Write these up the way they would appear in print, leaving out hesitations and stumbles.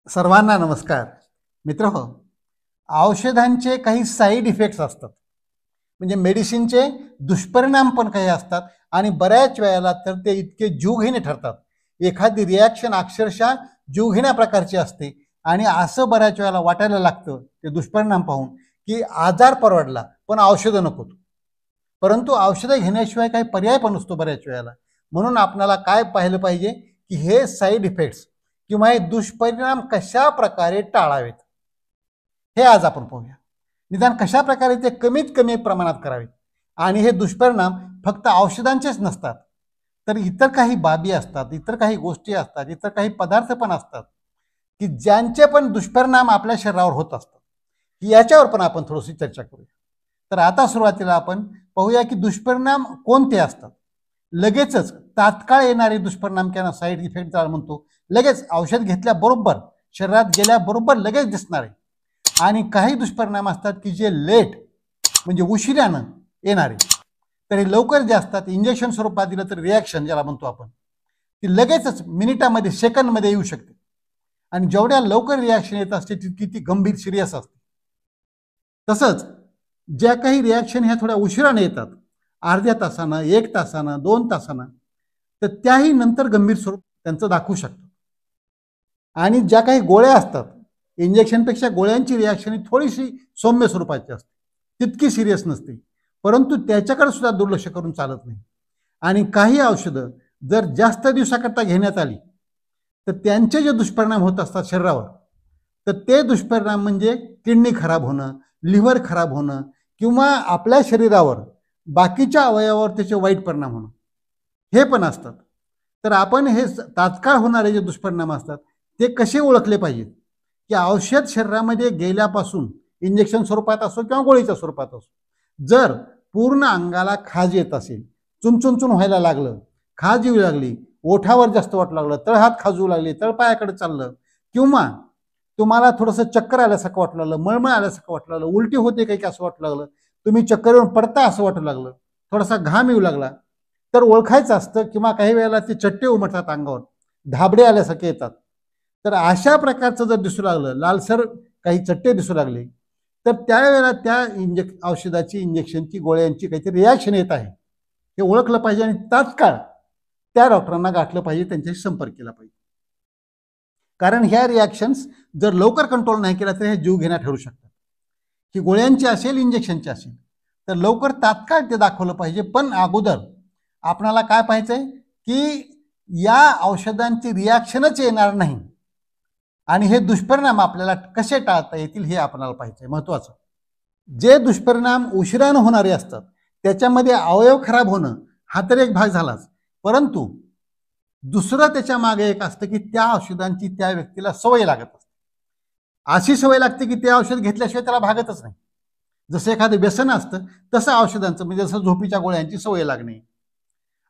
सर्वांना नमस्कार. मित्रहो, औषधांचे काही साईड इफेक्ट्स असतात, म्हणजे मेडिसिनचे दुष्परिणाम पण काही असतात आणि बऱ्याच वेळेला तर ते इतके जीवघेणे ठरतात. एखादी रिॲक्शन अक्षरशः जीवघेण्या प्रकारची असते आणि असं बऱ्याच वेळेला वाटायला लागतं ते दुष्परिणाम पाहून की आजार परवडला पण औषधं नकोत. परंतु औषधं घेण्याशिवाय काही पर्याय पण नसतो बऱ्याच वेळेला. म्हणून आपल्याला काय पाहिलं पाहिजे की हे साईड इफेक्ट्स किंवा हे दुष्परिणाम कशा प्रकारे टाळावेत हे आज आपण पाहूया. निदान कशा प्रकारे ते कमीत कमी प्रमाणात करावेत. आणि हे दुष्परिणाम फक्त औषधांचेच नसतात, तर इतर काही बाबी असतात, इतर काही गोष्टी असतात, इतर काही पदार्थ पण असतात की ज्यांचे पण दुष्परिणाम आपल्या शरीरावर होत असतात. याच्यावर पण आपण थोडीशी चर्चा करूया. तर आता सुरुवातीला आपण पाहूया की दुष्परिणाम कोणते असतात. लगेचच तात्काळ येणारे दुष्परिणाम किंवा साईड इफेक्ट ज्याला म्हणतो, लगेच औषध घेतल्याबरोबर शरीरात गेल्याबरोबर लगेच दिसणारे. आणि काही दुष्परिणाम असतात की जे लेट म्हणजे उशिरानं येणारे. तर हे लवकर जे असतात, इंजेक्शन स्वरूपात दिलं तर रिॲक्शन ज्याला म्हणतो आपण, ती लगेचच मिनिटामध्ये सेकंदमध्ये येऊ शकते. आणि जेवढ्या लवकर रिॲक्शन येत असते तितकी ती गंभीर सिरियस असते. तसंच ज्या काही रिॲक्शन ह्या थोड्या उशिराने येतात, अर्ध्या तासानं, 1 तासानं, 2 तासानं, तर त्याही नंतर गंभीर स्वरूप त्यांचं दाखवू शकतं. आणि ज्या काही गोळ्या असतात, इंजेक्शनपेक्षा गोळ्यांची रिॲक्शन ही थोडीशी सौम्य स्वरूपाची असते, तितकी सिरियस नसते. परंतु त्याच्याकडे सुद्धा दुर्लक्ष करून चालत नाही. आणि काही औषधं जर जास्त दिवसाकरता घेण्यात आली तर त्यांचे जे दुष्परिणाम होत असतात शरीरावर, तर ते दुष्परिणाम म्हणजे किडनी खराब होणं, लिव्हर खराब होणं किंवा आपल्या शरीरावर बाकीच्या अवयवावर त्याचे वाईट परिणाम होणं, हे पण असतात. तर आपण हे तात्काळ होणारे जे दुष्परिणाम असतात ते कसे ओळखले पाहिजेत की औषध शरीरामध्ये गेल्यापासून, इंजेक्शन स्वरूपात असो किंवा गोळीच्या स्वरूपात असो, जर पूर्ण अंगाला खाज येत असेल, चुनचुनचुन व्हायला लागलं, खाज येऊ लागली, ओठावर जास्त वाटू लागलं, तळहात खाजवू लागले, तळपायाकडे चाललं, किंवा तुम्हाला थोडंसं चक्कर आल्यासारखं वाटू लागलं, मळमळ आल्यासारखं वाटू लागलं, उलटी होते काही असं वाटू लागलं, तुम्ही चक्कर येऊन पडता असं वाटू लागलं, थोडासा घाम येऊ लागला, तर ओळखायचं असतं. किंवा काही वेळेला ते चट्टे उमटतात अंगावर, धाबडे आल्यासारखे येतात. तर अशा प्रकारचं जर दिसू लागलं, लालसर काही चट्टे दिसू लागले, तर त्यावेळेला त्या औषधाची, इंजेक्शनची, गोळ्यांची काहीतरी रिॲक्शन येत आहे हे ओळखलं पाहिजे आणि तात्काळ त्या डॉक्टरांना गाठलं पाहिजे, त्यांच्याशी संपर्क केला पाहिजे. कारण ह्या रिॲक्शन्स जर लवकर कंट्रोल नाही केला तर हे जीवघेण्या ठरू शकतात. की गोळ्यांची असेल, इंजेक्शनची असेल, तर लवकर तात्काळ ते दाखवलं पाहिजे. पण अगोदर आपणाला काय पाहायचंय की या औषधांची रिॲक्शनच येणार नाही आणि हे दुष्परिणाम आपल्याला कसे टाळता येतील हे आपल्याला पाहिजे. महत्वाचं, जे दुष्परिणाम उशिरानं होणारे असतात त्याच्यामध्ये अवयव खराब होणं हा तर एक भाग झालाच, परंतु दुसरं त्याच्या मागे एक असतं की त्या औषधांची त्या व्यक्तीला सवय लागत असते. अशी सवय लागते की ते औषध घेतल्याशिवाय त्याला भागतच नाही. जसं एखादं व्यसन असतं तसं औषधांचं, म्हणजे जसं झोपीच्या गोळ्यांची सवय लागणे,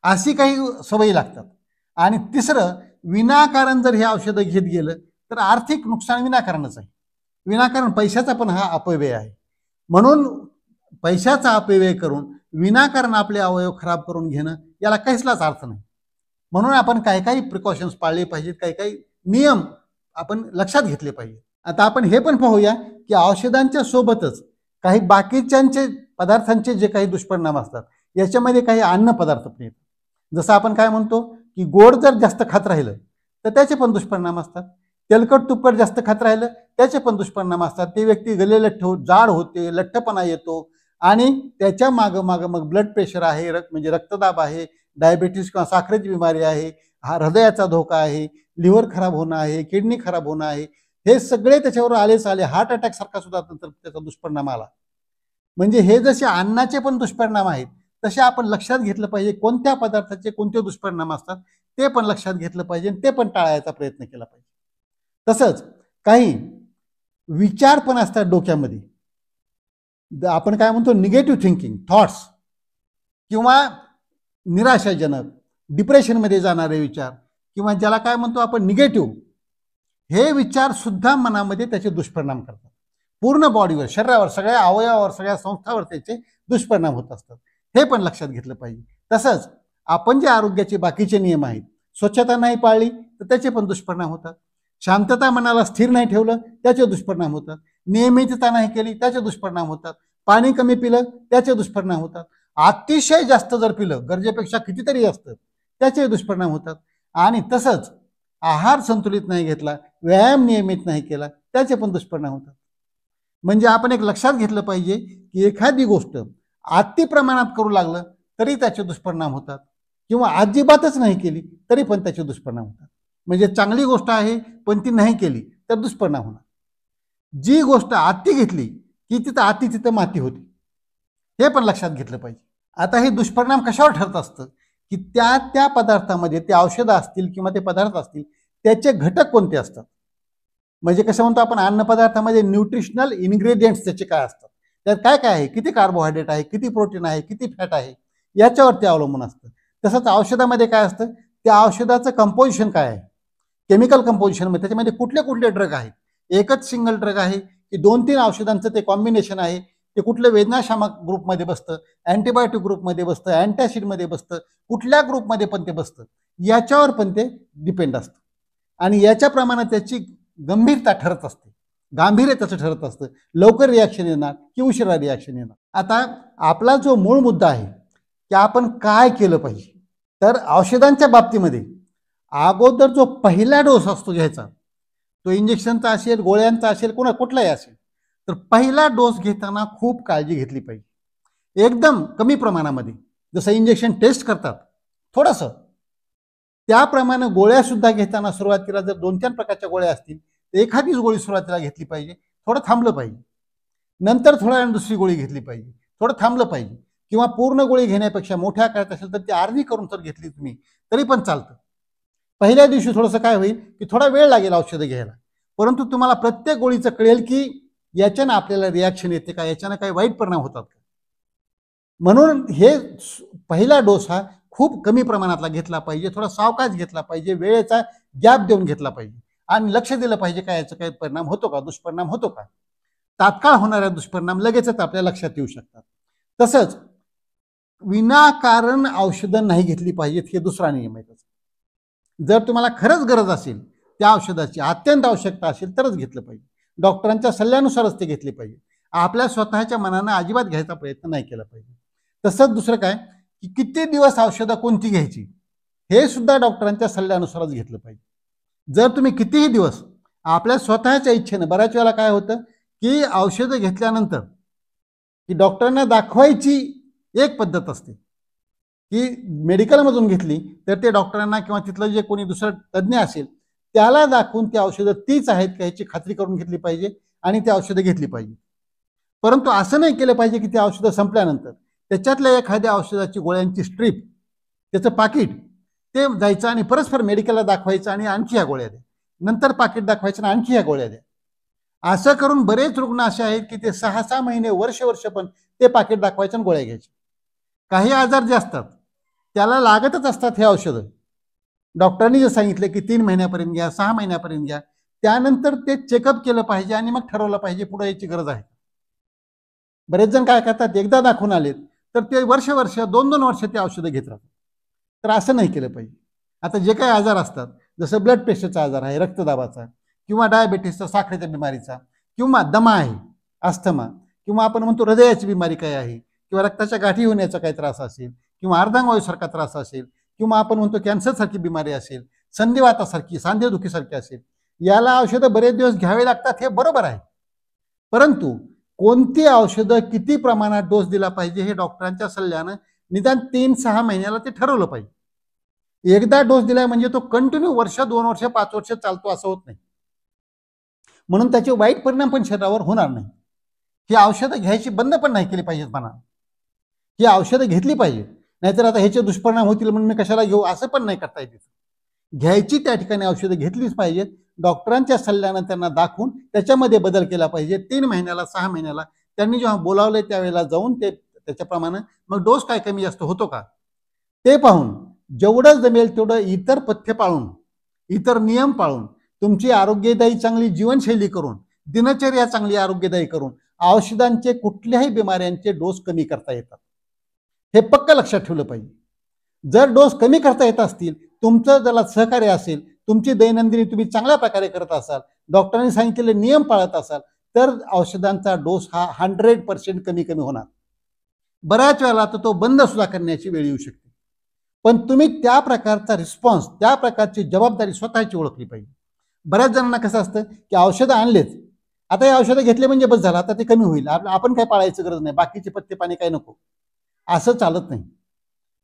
अशी काही सवयी लागतात. आणि तिसरं, विनाकारण जर हे औषधं घेत गेलं तर आर्थिक नुकसान विनाकारणच आहे. विनाकारण पैशाचा पण हा अपव्यय आहे. म्हणून पैशाचा अपव्यय करून विनाकारण आपले अवयव खराब करून घेणं याला काहीच अर्थ नाही. म्हणून आपण काही काही प्रिकॉशन्स पाळले पाहिजेत, काही काही नियम आपण लक्षात घेतले पाहिजे. आता आपण हे पण पाहूया की औषधांच्या सोबतच काही बाकीच्यांचे पदार्थांचे जे काही दुष्परिणाम असतात याच्यामध्ये काही अन्न पदार्थ पण येतात. जसं आपण काय म्हणतो की गोड जर जास्त खात राहिलं तर त्याचे पण दुष्परिणाम असतात. तेलकट तुपकट जास्त खात राहिलं त्याचे पण दुष्परिणाम असतात. ते व्यक्ती गलेलठ्ठ जाड होते, लठ्ठपणा येतो आणि त्याच्या मागं मग ब्लड प्रेशर आहे, म्हणजे रक्तदाब आहे, डायबिटीस किंवा साखरेची बिमारी आहे, हा हृदयाचा धोका आहे, लिव्हर खराब होणं आहे, किडनी खराब होणं आहे, हे सगळे त्याच्यावर आलेच आले. हार्ट अटॅक सारखा सुद्धा नंतर त्याचा दुष्परिणाम आला. म्हणजे हे जसे अन्नाचे पण दुष्परिणाम आहेत तसे आपण लक्षात घेतलं पाहिजे, कोणत्या पदार्थाचे कोणते दुष्परिणाम असतात ते पण लक्षात घेतलं पाहिजे, ते पण टाळायचा प्रयत्न केला पाहिजे. तसंच काही विचार पण असतात डोक्यामध्ये, आपण काय म्हणतो निगेटिव्ह थिंकिंग थॉट्स, किंवा निराशाजनक, डिप्रेशनमध्ये जाणारे विचार, किंवा ज्याला काय म्हणतो आपण निगेटिव्ह, हे विचार सुद्धा मनामध्ये त्याचे दुष्परिणाम करतात. पूर्ण बॉडीवर, शरीरावर, सगळ्या अवयवावर, सगळ्या संस्थावर त्याचे दुष्परिणाम होत असतात. हे पण लक्षात घेतलं पाहिजे. तसंच आपण जे आरोग्याचे बाकीचे नियम आहेत, स्वच्छता नाही पाळली तर त्याचे पण दुष्परिणाम होतात. शांतता मनाला स्थिर नाही ठेवलं त्याचे दुष्परिणाम होतात. नियमितता नाही केली त्याचे दुष्परिणाम होतात. पाणी कमी पिलं त्याचे दुष्परिणाम होतात. अतिशय जास्त जर पिलं, गरजेपेक्षा कितीतरी जास्त, त्याचे दुष्परिणाम होतात. आणि तसंच आहार संतुलित नाही घेतला, व्यायाम नियमित नाही केला, त्याचे पण दुष्परिणाम होतात. म्हणजे आपण एक लक्षात घेतलं पाहिजे की एखादी गोष्ट अति प्रमाणात करू लागलं तरी त्याचे दुष्परिणाम होतात, किंवा अजिबातच नाही केली तरी पण त्याचे दुष्परिणाम होतात. म्हणजे चांगली गोष्ट आहे पण ती नाही केली तर दुष्परिणाम होणार. जी गोष्ट अति घेतली की तिथं माती होती, हे पण लक्षात घेतलं पाहिजे. आता हे दुष्परिणाम कशावर ठरत असतं की त्या पदार्थामध्ये, ते औषधं असतील किंवा ते पदार्थ असतील, त्याचे घटक कोणते असतात. म्हणजे कसं म्हणतो आपण, अन्न पदार्थामध्ये न्यूट्रिशनल इन्ग्रेडियंट्स त्याचे काय असतात, त्यात काय काय आहे, किती कार्बोहायड्रेट आहे, किती प्रोटीन आहे, किती फॅट आहे, याच्यावरती अवलंबून असतं. तसंच औषधामध्ये काय असतं, त्या औषधाचं कंपोजिशन काय आहे, केमिकल कंपोजिशन, त्याच्यामध्ये कुठले कुठले ड्रग आहेत, एकच सिंगल ड्रग आहे की 2-3 औषधांचं ते कॉम्बिनेशन आहे, ते कुठलं वेदनाशामक ग्रुपमध्ये बसतं, अँटीबायोटिक ग्रुपमध्ये बसतं, अँटॅसिडमध्ये बसतं, कुठल्या ग्रुपमध्ये पण ते बसतं, याच्यावर पण ते डिपेंड असतं. आणि याच्याप्रमाणे त्याची गंभीरता ठरत असते, गांभीर्य त्याचं ठरत असतं, लवकर रिॲक्शन येणार की उशिरा रिॲक्शन येणार. आता आपला जो मूळ मुद्दा आहे की आपण काय केलं पाहिजे, तर औषधांच्या बाबतीमध्ये अगोदर जो पहिला डोस असतो घ्यायचा, तो इंजेक्शनचा असेल, गोळ्यांचा असेल, कुठलाही असेल, तर पहिला डोस घेताना खूप काळजी घेतली पाहिजे. एकदम कमी प्रमाणामध्ये, जसं इंजेक्शन टेस्ट करतात थोडंसं, त्याप्रमाणे गोळ्या सुद्धा घेताना सुरुवातीला जर 2-4 प्रकारच्या गोळ्या असतील तर एखादीच गोळी सुरुवातीला घेतली पाहिजे, थोडं थांबलं पाहिजे, नंतर थोड्या वेळाने दुसरी गोळी घेतली पाहिजे, थोडं थांबलं पाहिजे, किंवा पूर्ण गोळी घेण्यापेक्षा मोठ्या आकारात असेल तर ती अर्धी करून जर घेतली तुम्ही तरी पण चालतं. पहिल्या दिवशी थोडंसं काय होईल की थोडा वेळ लागेल औषधं घ्यायला, परंतु तुम्हाला प्रत्येक गोळीचं कळेल की याच्यानं आपल्याला रिॲक्शन येते का, याच्यानं काही वाईट परिणाम होतात का. म्हणून हे पहिला डोस हा खूप कमी प्रमाणातला घेतला पाहिजे, थोडा सावकाश घेतला पाहिजे, वेळेचा गॅप देऊन घेतला पाहिजे, आणि लक्ष दिलं पाहिजे का याचा काही परिणाम होतो का, दुष्परिणाम होतो का. तात्काळ होणाऱ्या दुष्परिणाम लगेचच आपल्या लक्षात येऊ शकतात. तसंच विनाकारण औषधं नाही घेतली पाहिजेत, हे दुसरा नियम आहे. जर तुम्हाला खरंच गरज असेल, त्या औषधाची अत्यंत आवश्यकता असेल तरच घेतलं पाहिजे, डॉक्टरांच्या सल्ल्यानुसारच ते घेतले पाहिजे. आपल्या स्वतःच्या मनानं अजिबात घ्यायचा प्रयत्न नाही केला पाहिजे. तसंच दुसरं काय की किती दिवस औषधं कोणती घ्यायची, हे सुद्धा डॉक्टरांच्या सल्ल्यानुसारच घेतलं पाहिजे. जर तुम्ही कितीही दिवस आपल्या स्वतःच्या इच्छेनं, बऱ्याच वेळेला काय होतं की औषधं घेतल्यानंतर की डॉक्टरांना दाखवायची एक पद्धत असते की मेडिकलमधून घेतली तर ते डॉक्टरांना किंवा तिथलं जे कोणी दुसरं तज्ज्ञ असेल त्याला दाखवून ती औषधं तीच आहेत का ह्याची खात्री करून घेतली पाहिजे आणि ती औषधं घेतली पाहिजे. परंतु असं नाही केलं पाहिजे की ती औषधं संपल्यानंतर त्याच्यातल्या एखाद्या औषधाची गोळ्यांची स्ट्रीप, त्याचं पाकिट, ते जायचं आणि परस्पर मेडिकलला दाखवायचं आणि आणखी ह्या गोळ्या द्या, नंतर पाकिट दाखवायचं आणि आणखी ह्या गोळ्या द्या. असं करून बरेच रुग्ण असे आहेत की ते 6-6 महिने, वर्ष पण ते पाकिट दाखवायचं आणि गोळ्या घ्यायचे. काही आजार जे असतात त्याला लागतच असतात हे औषधं. डॉक्टरांनी जे सांगितलं की 3 महिन्यापर्यंत घ्या, 6 महिन्यापर्यंत घ्या, त्यानंतर ते चेकअप केलं पाहिजे आणि मग ठरवलं पाहिजे पुढे याची गरज आहे. बरेच जण काय करतात, एकदा दाखवून आलेत तर ते वर्ष 2-2 वर्ष ते औषधं घेत राहतात. तर असं नाही केलं पाहिजे. आता जे काही आजार असतात, जसं ब्लड प्रेशरचा आजार आहे, रक्तदाबाचा, किंवा डायबेटीसचा, साखरेच्या बिमारीचा, किंवा दमा आहे, अस्थमा, किंवा आपण म्हणतो हृदयाची बिमारी काय आहे, किंवा रक्ताच्या गाठी होण्याचा काही त्रास असेल, किंवा अर्धांगवायूसारखा त्रास असेल, किंवा आपण म्हणतो कॅन्सरसारखी बिमारी असेल, संधिवातासारखी, सांधेदुखीसारखी असेल, याला औषधं बरेच दिवस घ्यावे लागतात, हे बरोबर आहे. परंतु कोणती औषधं किती प्रमाणात डोस दिला पाहिजे हे डॉक्टरांच्या सल्ल्यानं निदान 3-6 महिन्याला ते ठरवलं पाहिजे. एकदा डोस दिलाय म्हणजे तो कंटिन्यू वर्ष, 2 वर्ष, 5 वर्ष चालतो असं होत नाही. म्हणून त्याचे वाईट परिणाम पण शरीरावर होणार नाही. ही औषधं घ्यायची बंद पण नाही केली पाहिजेत म्हणा, ही औषधं घेतली पाहिजे. नाहीतर आता ह्याचे दुष्परिणाम होतील म्हणून मी कशाला घेऊ असं पण नाही करता येत. घ्यायची त्या ठिकाणी औषधं घेतलीच पाहिजेत, डॉक्टरांच्या सल्ल्यानं त्यांना दाखवून त्याच्यामध्ये बदल केला पाहिजे. 3 महिन्याला, 6 महिन्याला त्यांनी जेव्हा बोलावलंय त्यावेळेला जाऊन ते त्याच्याप्रमाणे मग डोस काय कमी जास्त होतो का ते पाहून, जेवढं जमेल तेवढं इतर पथ्य पाळून, इतर नियम पाळून, तुमची आरोग्यदायी चांगली जीवनशैली करून, दिनचर्या चांगली आरोग्यदायी करून औषधांचे, कुठल्याही बिमाऱ्यांचे डोस कमी करता येतात. हे पक्क लक्षात ठेवलं पाहिजे. जर डोस कमी करता येत असतील, तुमचं ज्याला सहकार्य असेल, तुमची दैनंदिनी तुम्ही चांगल्या प्रकारे करत असाल, डॉक्टरांनी सांगितलेले नियम पाळत असाल, तर औषधांचा डोस हा 100% कमी होणार. बऱ्याच वेळेला तो बंद सुद्धा करण्याची वेळ येऊ शकते. पण तुम्ही त्या प्रकारचा रिस्पॉन्स, त्या प्रकारची जबाबदारी स्वतःची ओळखली पाहिजे. बऱ्याच जणांना कसं असतं की औषधं आणलेच, आता हे औषधं घेतले म्हणजे बस झालं, आता ते कमी होईल, आपण काय पाळायचं गरज नाही, बाकीचे पत्ते पाणी काय नको, असं चालत नाही.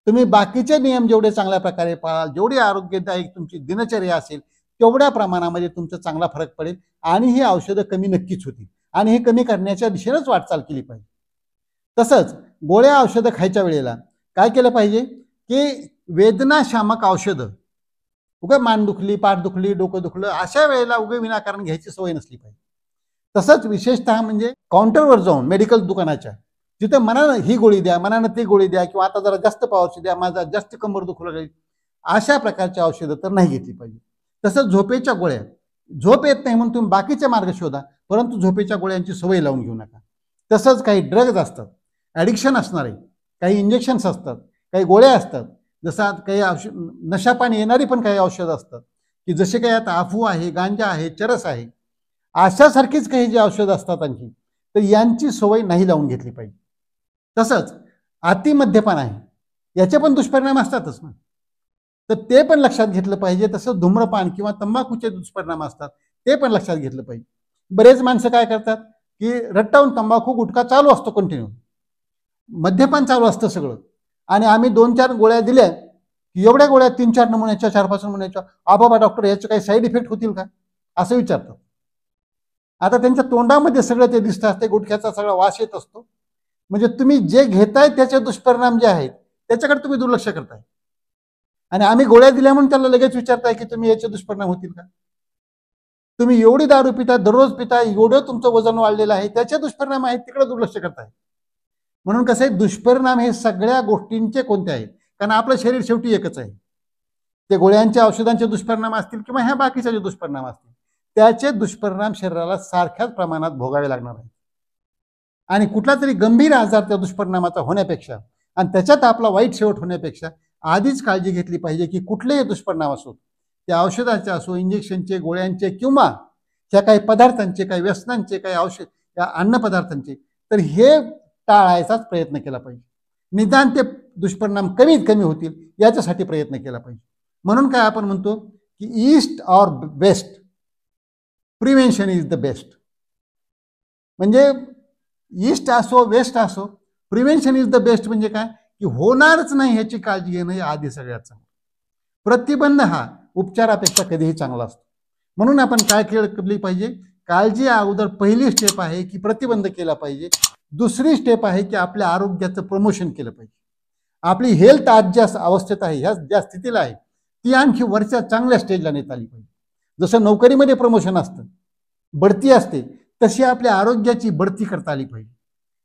तुम्ही बाकीचे नियम जेवढे चांगल्या प्रकारे पाळाल, जेवढी आरोग्यदायक तुमची दिनचर्या असेल, तेवढ्या प्रमाणामध्ये तुमचा चांगला फरक पडेल आणि ही औषधं कमी नक्कीच होतील आणि हे कमी करण्याच्या दिशेनेच वाटचाल केली पाहिजे. तसंच गोळ्या औषधं खायच्या वेळेला काय केलं पाहिजे की वेदनाशामक औषधं, उगा मान दुखली, पाठ दुखली, डोकं दुखलं, अशा वेळेला उगे विनाकारण घ्यायची सवय नसली पाहिजे. तसंच विशेषतः म्हणजे काउंटरवर जाऊन मेडिकल दुकानाच्या जिथे मनानं ही गोळी द्या, मनानं ती गोळी द्या, किंवा आता जरा जास्त पावरची द्या, माझा जास्त कंबर दुखू लागली, अशा प्रकारच्या औषधं तर नाही घेतली पाहिजे. तसंच झोपेच्या गोळ्या, झोप येत नाही म्हणून तुम्ही बाकीचे मार्ग शोधा, परंतु झोपेच्या गोळ्यांची सवय लावून घेऊ नका. तसंच काही ड्रग्ज असतात, ॲडिक्शन असणारे काही इंजेक्शन्स असतात, काही गोळ्या असतात, जसं काही नशापाणी येणारी पण काही औषधं असतात की जसे काही आता अफू आहे, गांजा आहे, चरस आहे, अशासारखीच काही जी औषधं असतात आणखी, तर यांची सवय नाही लावून घेतली पाहिजे. तसंच अतिमद्यपान आहे, याचे पण दुष्परिणाम असतातच ना, तर ते पण लक्षात घेतलं पाहिजे. तसं धूम्रपान किंवा तंबाखूचे दुष्परिणाम असतात, ते पण लक्षात घेतलं पाहिजे. बरेच माणसं काय करतात की रट्टावून तंबाखू गुटखा चालू असतो कंटिन्यू, मद्यपान चालू असतं सगळं, आणि आम्ही 2-4 गोळ्या दिल्या की एवढ्या गोळ्या 3-4 नमुन्याच्या, 4-5 नमुन्याच्या, बाबा डॉक्टर याचे काही साईड इफेक्ट होतील का असं विचारतात. आता त्यांच्या तोंडामध्ये सगळं ते दिसतं असते, गुटख्याचा सगळा वास येत असतो. म्हणजे तुम्ही जे घेताय त्याचे दुष्परिणाम जे आहेत त्याच्याकडे तुम्ही दुर्लक्ष करताय, आणि आम्ही गोळ्या दिल्या म्हणून त्याला लगेच विचारताय की तुम्ही याचे दुष्परिणाम होतील का. तुम्ही एवढी दारू पिता, दररोज पिता, एवढं तुमचं वजन वाढलेलं आहे, त्याचे दुष्परिणाम आहेत, तिकडे दुर्लक्ष करताय. म्हणून कसं आहे, दुष्परिणाम हे सगळ्या गोष्टींचे कोणते आहेत, कारण आपलं शरीर शेवटी एकच आहे. ते गोळ्यांच्या औषधांचे दुष्परिणाम असतील किंवा ह्या बाकीचे जे दुष्परिणाम असतील, त्याचे दुष्परिणाम शरीराला सारख्याच प्रमाणात भोगावे लागणार आहेत. आणि कुठला तरी गंभीर आजार त्या दुष्परिणामाचा होण्यापेक्षा आणि त्याच्यात आपला वाईट शेवट होण्यापेक्षा आधीच काळजी घेतली पाहिजे की कुठलेही दुष्परिणाम असो, त्या औषधाचे असो, इंजेक्शनचे, गोळ्यांचे, किंवा त्या काही पदार्थांचे, काही व्यसनांचे, काही औषध या अन्नपदार्थांचे, तर हे टाळायचाच प्रयत्न केला पाहिजे. निदान ते दुष्परिणाम कमीत कमी होतील याच्यासाठी प्रयत्न केला पाहिजे. म्हणून काय आपण म्हणतो की east or west, prevention is the best. म्हणजे ईस्ट असो वेस्ट असो, प्रिव्हेन्शन इज द बेस्ट म्हणजे काय की होणारच नाही ह्याची काळजी घेणं हे आधी सगळ्यात चांगलं. प्रतिबंध हा उपचारापेक्षा कधीही चांगला असतो. म्हणून आपण काय केली पाहिजे, काळजी अगोदर पहिली स्टेप आहे की प्रतिबंध केला पाहिजे. दुसरी स्टेप आहे की आपल्या आरोग्याचं प्रमोशन केलं पाहिजे. आपली हेल्थ आज ज्या अवस्थेत आहे, ह्या ज्या स्थितीला आहे, ती आणखी वरच्या चांगल्या स्टेजला नेता आली पाहिजे. जसं नोकरीमध्ये प्रमोशन असतं, बढती असते, तशी आपल्या आरोग्याची बढती करता आली पाहिजे.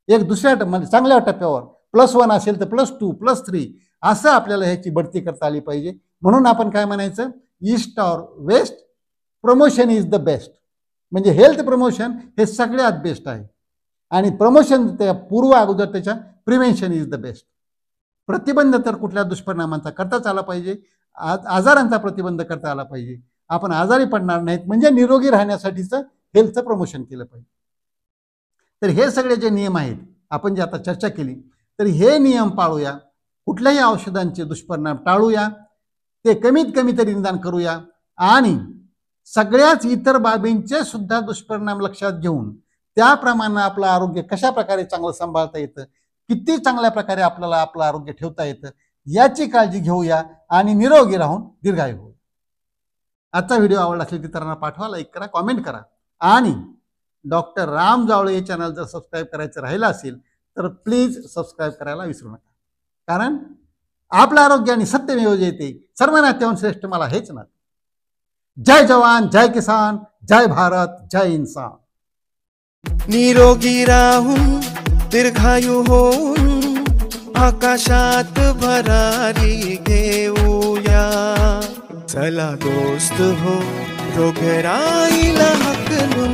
एक दुसऱ्या म्हणजे चांगल्या टप्प्यावर +1 असेल तर +2, +3 असं आपल्याला ह्याची बढती करता आली पाहिजे. म्हणून आपण काय म्हणायचं, east or west, promotion is the best. म्हणजे हेल्थ प्रमोशन हे सगळ्यात बेस्ट आहे, आणि प्रमोशन त्या पूर्व अगोदर त्याच्या प्रिव्हेन्शन इज द बेस्ट. प्रतिबंध तर कुठल्या दुष्परिणामांचा करताच आला पाहिजे, आजारांचा प्रतिबंध करता आला पाहिजे. आपण आजारी पडणार नाहीत म्हणजे निरोगी राहण्यासाठीचं हेल्थचं प्रमोशन केलं पाहिजे. तर हे सगळे जे नियम आहेत आपण जे आता चर्चा केली, तर हे नियम पाळूया, कुठल्याही औषधांचे दुष्परिणाम टाळूया, ते कमीत कमी तरी निदान करूया, आणि सगळ्याच इतर बाबींचे सुद्धा दुष्परिणाम लक्षात घेऊन त्याप्रमाणे आपलं आरोग्य कशा प्रकारे चांगलं सांभाळता येतं, किती चांगल्या प्रकारे आपल्याला आपलं आरोग्य ठेवता येतं याची काळजी घेऊया आणि निरोगी राहून दीर्घायू होऊ. आजचा व्हिडिओ आवडला असेल तर इतरांना पाठवा, लाईक करा, कॉमेंट करा, आणि डॉक्टर राम जावळे हे चॅनल जर सबस्क्राईब करायचं राहिलं असेल तर प्लीज सबस्क्राईब करायला विसरू नका. कारण आपलं आरोग्य आणि सत्यमेव जयते, सर्वनाथाहून श्रेष्ठ मला हेच ना. जय जवान, जय किसान, जय भारत, जय इंसान. निरोगी राहून दीर्घायू होऊन आकाशात भरारी घेऊया. चला दोस्त हो, रोगराईला हाकलून